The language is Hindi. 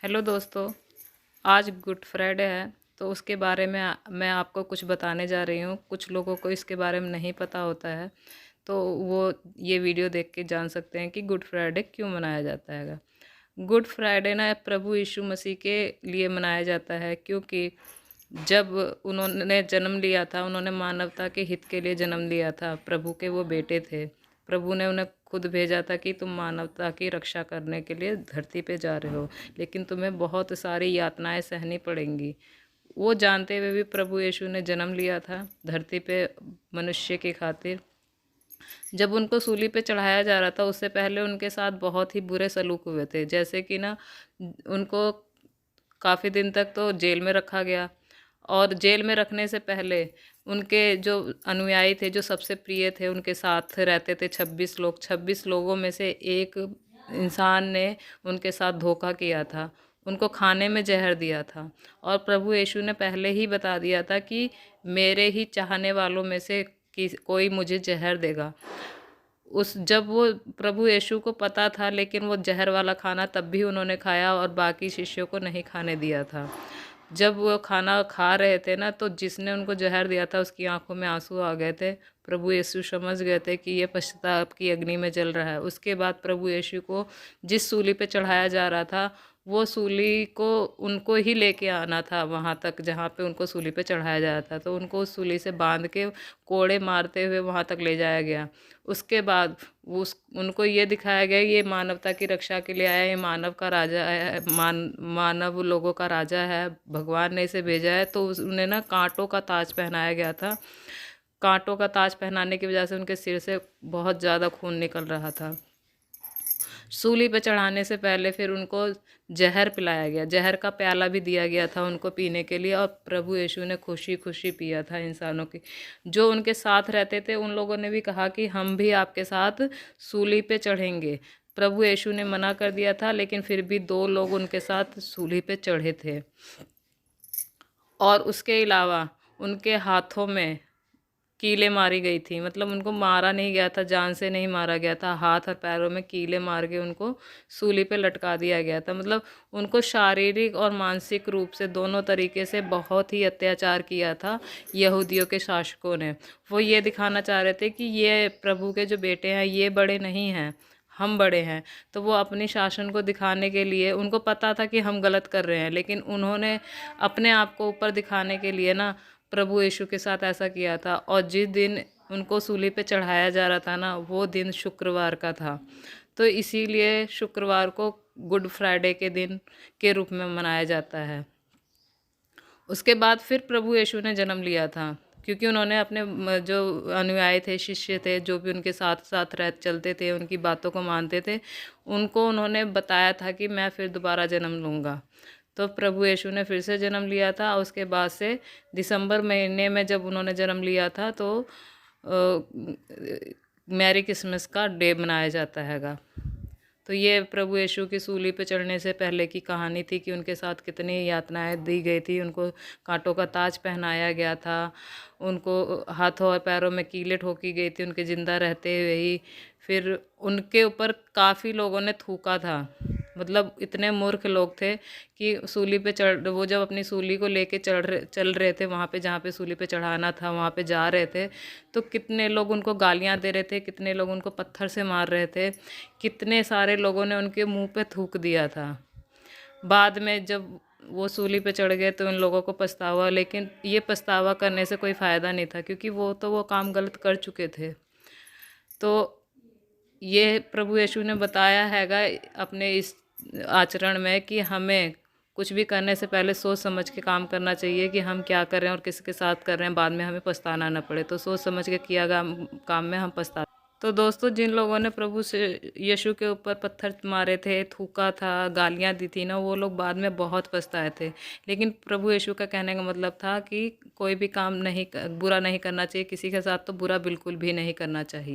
हेलो दोस्तों। आज गुड फ्राइडे है तो उसके बारे में मैं आपको कुछ बताने जा रही हूँ। कुछ लोगों को इसके बारे में नहीं पता होता है, तो वो ये वीडियो देख के जान सकते हैं कि गुड फ्राइडे क्यों मनाया जाता है। गुड फ्राइडे ना प्रभु यीशु मसीह के लिए मनाया जाता है, क्योंकि जब उन्होंने जन्म लिया था, उन्होंने मानवता के हित के लिए जन्म लिया था। प्रभु के वो बेटे थे। प्रभु ने उन्हें खुद भेजा था कि तुम मानवता की रक्षा करने के लिए धरती पे जा रहे हो, लेकिन तुम्हें बहुत सारी यातनाएं सहनी पड़ेंगी। वो जानते हुए भी प्रभु यीशु ने जन्म लिया था धरती पे मनुष्य की खातिर। जब उनको सूली पे चढ़ाया जा रहा था, उससे पहले उनके साथ बहुत ही बुरे सलूक हुए थे। जैसे कि ना, उनको काफ़ी दिन तक तो जेल में रखा गया, और जेल में रखने से पहले उनके जो अनुयायी थे, जो सबसे प्रिय थे, उनके साथ रहते थे 26 लोग। 26 लोगों में से एक इंसान ने उनके साथ धोखा किया था, उनको खाने में जहर दिया था। और प्रभु यीशु ने पहले ही बता दिया था कि मेरे ही चाहने वालों में से कोई मुझे जहर देगा। जब वो प्रभु यीशु को पता था, लेकिन वो जहर वाला खाना तब भी उन्होंने खाया और बाकी शिष्यों को नहीं खाने दिया था। जब वो खाना खा रहे थे ना, तो जिसने उनको जहर दिया था उसकी आंखों में आंसू आ गए थे। प्रभु यीशु समझ गए थे कि ये पश्चाताप की अग्नि में जल रहा है। उसके बाद प्रभु यीशु को जिस सूली पे चढ़ाया जा रहा था, वो सूली को उनको ही लेके आना था वहाँ तक जहाँ पे उनको सूली पे चढ़ाया जा रहा था। तो उनको उस सूली से बांध के कोड़े मारते हुए वहाँ तक ले जाया गया। उसके बाद उनको ये दिखाया गया, ये मानवता की रक्षा के लिए आया, ये मानव का राजा है, मानव लोगों का राजा है, भगवान ने इसे भेजा है। तो उन्हें ना कांटों का ताज पहनाया गया था। कांटों का ताज पहनाने की वजह से उनके सिर से बहुत ज़्यादा खून निकल रहा था। सूली पे चढ़ाने से पहले फिर उनको जहर पिलाया गया, जहर का प्याला भी दिया गया था उनको पीने के लिए, और प्रभु यीशु ने खुशी खुशी पिया था। इंसानों की जो उनके साथ रहते थे, उन लोगों ने भी कहा कि हम भी आपके साथ सूली पे चढ़ेंगे। प्रभु यीशु ने मना कर दिया था, लेकिन फिर भी 2 लोग उनके साथ सूली पे चढ़े थे। और उसके अलावा उनके हाथों में कीलें मारी गई थी। मतलब उनको मारा नहीं गया था, जान से नहीं मारा गया था, हाथ और पैरों में कीलें मार के उनको सूली पे लटका दिया गया था। मतलब उनको शारीरिक और मानसिक रूप से दोनों तरीके से बहुत ही अत्याचार किया था यहूदियों के शासकों ने। वो ये दिखाना चाह रहे थे कि ये प्रभु के जो बेटे हैं, ये बड़े नहीं हैं, हम बड़े हैं। तो वो अपनी शासन को दिखाने के लिए, उनको पता था कि हम गलत कर रहे हैं, लेकिन उन्होंने अपने आप को ऊपर दिखाने के लिए ना प्रभु यीशु के साथ ऐसा किया था। और जिस दिन उनको सूली पे चढ़ाया जा रहा था ना, वो दिन शुक्रवार का था। तो इसीलिए शुक्रवार को गुड फ्राइडे के दिन के रूप में मनाया जाता है। उसके बाद फिर प्रभु यीशु ने जन्म लिया था, क्योंकि उन्होंने अपने जो अनुयायी थे, शिष्य थे, जो भी उनके साथ साथ रह चलते थे, उनकी बातों को मानते थे, उनको उन्होंने बताया था कि मैं फिर दोबारा जन्म लूँगा। तो प्रभु यीशु ने फिर से जन्म लिया था। उसके बाद से दिसंबर महीने में जब उन्होंने जन्म लिया था, तो मैरी क्रिसमस का डे मनाया जाता हैगा। तो ये प्रभु यीशु की सूली पे चढ़ने से पहले की कहानी थी कि उनके साथ कितनी यातनाएं दी गई थी। उनको कांटों का ताज पहनाया गया था, उनको हाथों और पैरों में कीलें ठोकी गई थी उनके ज़िंदा रहते हुए ही। फिर उनके ऊपर काफ़ी लोगों ने थूका था। मतलब इतने मूर्ख लोग थे कि सूली पे वो जब अपनी सूली को लेके चल रहे थे वहाँ पे, जहाँ पे सूली पे चढ़ाना था, वहाँ पे जा रहे थे, तो कितने लोग उनको गालियाँ दे रहे थे, कितने लोग उनको पत्थर से मार रहे थे, कितने सारे लोगों ने उनके मुंह पे थूक दिया था। बाद में जब वो सूली पे चढ़ गए तो उन लोगों को पछतावा, लेकिन ये पछतावा करने से कोई फ़ायदा नहीं था, क्योंकि वो काम गलत कर चुके थे। तो ये प्रभु यीशु ने बताया हैगा अपने इस आचरण में कि हमें कुछ भी करने से पहले सोच समझ के काम करना चाहिए कि हम क्या कर रहे हैं और किसके साथ कर रहे हैं, बाद में हमें पछताना ना पड़े। तो सोच समझ के किया गया काम में हम पछता। तो दोस्तों, जिन लोगों ने प्रभु से यीशु के ऊपर पत्थर मारे थे, थूका था, गालियां दी थी ना, वो लोग बाद में बहुत पछताए थे। लेकिन प्रभु यीशु का कहने का मतलब था कि कोई भी काम बुरा नहीं करना चाहिए, किसी के साथ तो बुरा बिल्कुल भी नहीं करना चाहिए।